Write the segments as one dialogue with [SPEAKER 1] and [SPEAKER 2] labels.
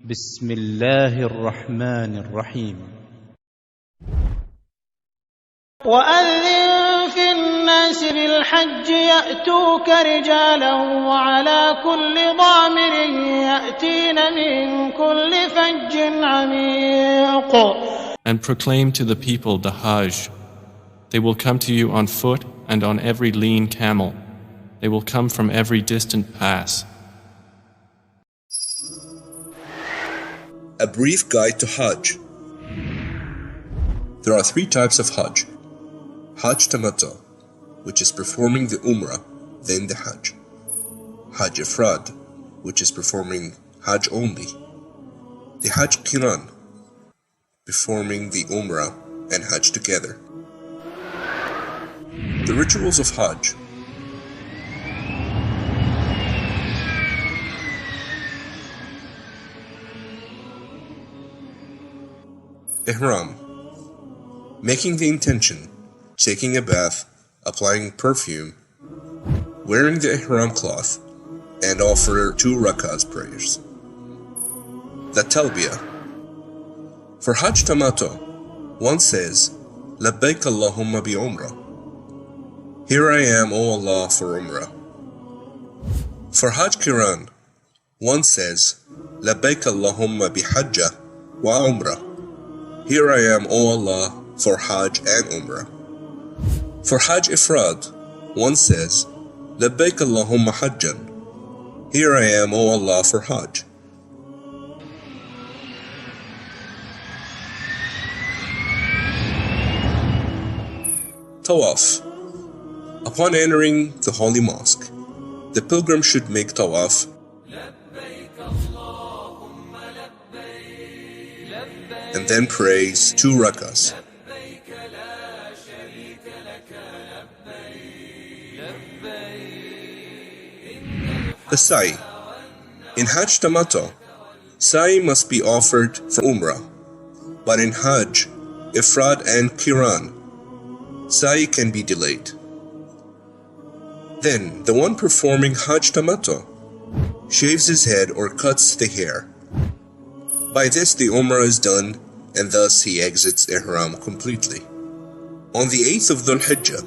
[SPEAKER 1] بسم الله الرحمن الرحيم.
[SPEAKER 2] وأذن في الناس بالحج يأتوك رجالا وعلى كل ضامر يأتين من كل فج عميق.
[SPEAKER 3] And proclaim to the people the Hajj. They will come to you on foot and on every lean camel. They will come from every distant pass.
[SPEAKER 4] A brief guide to Hajj. There are three types of Hajj. Hajj Tamattu, which is performing the Umrah, then the Hajj. Hajj Ifrad, which is performing Hajj only. The Hajj Qiran, performing the Umrah and Hajj together. The rituals of Hajj. Ihram, making the intention, taking a bath, applying perfume, wearing the Ihram cloth, and offer 2 rak'ahs prayers. The Talbiyah. For Hajj Tamattu, one says, Labbaik Allahumma bi Umrah. Here I am, O Allah, for Umrah. For Hajj Qiran, one says, Labbaik Allahumma bi Hajjah wa Umrah. Here I am, O Allah, for Hajj and Umrah. For Hajj Ifrad, one says, Labbaik Allahumma Hajjan. Here I am, O Allah, for Hajj. Tawaf. Upon entering the Holy Mosque, the pilgrim should make tawaf and then prays 2 rak'ahs. The Sa'i. In Hajj Tamattu, Sa'i must be offered for Umrah, but in Hajj, Ifrad and Qiran, Sa'i can be delayed. Then, the one performing Hajj Tamattu shaves his head or cuts the hair. By this the Umrah is done, and thus he exits Ihram completely. On the 8th of Dhul Hijjah,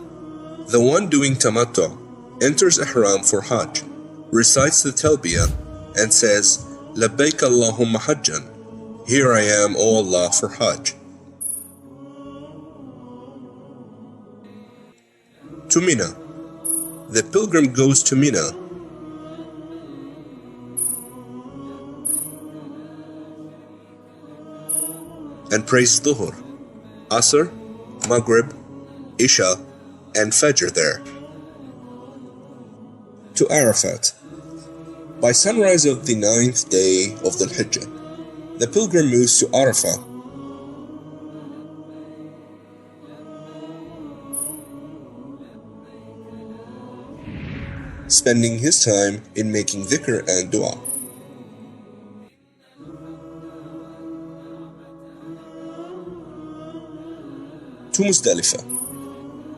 [SPEAKER 4] the one doing Tamattu enters Ihram for Hajj, recites the Talbiyah, and says, Labbaik Allahumma Hajjan. Here I am, O Allah, for Hajj. To Mina. The pilgrim goes to Mina and prays Dhuhr, Asr, Maghrib, Isha, and Fajr there. To Arafat. By sunrise of the 9th day of the Hijjah, the pilgrim moves to Arafah. Spending his time in making dhikr and dua. To Muzdalifah.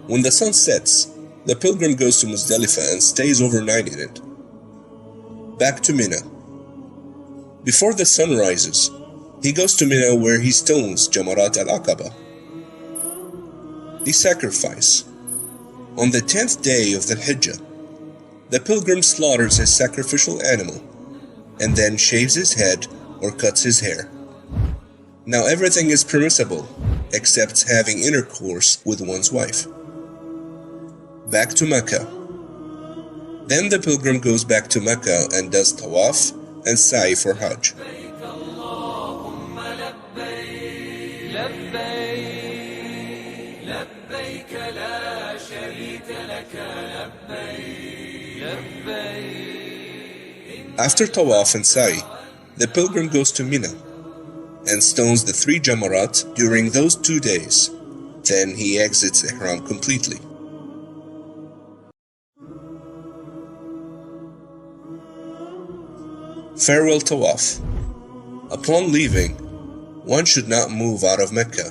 [SPEAKER 4] When the sun sets, the pilgrim goes to Muzdalifah and stays overnight in it. Back to Mina. Before the sun rises, he goes to Mina where he stones Jamarat al-Aqaba, the sacrifice. On the 10th day of the Hijjah, the pilgrim slaughters his sacrificial animal and then shaves his head or cuts his hair. Now everything is permissible except having intercourse with one's wife. Back to Mecca. Then the pilgrim goes back to Mecca and does tawaf and sa'i for Hajj. After tawaf and sa'i, the pilgrim goes to Mina and stones the 3 Jamarat during those 2 days. Then he exits Ihram completely. Farewell Tawaf. Upon leaving, one should not move out of Mecca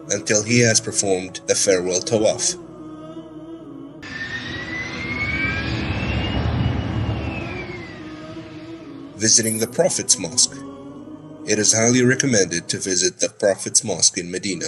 [SPEAKER 4] until he has performed the farewell Tawaf. Visiting the Prophet's Mosque. it is highly recommended to visit the Prophet's Mosque in Medina.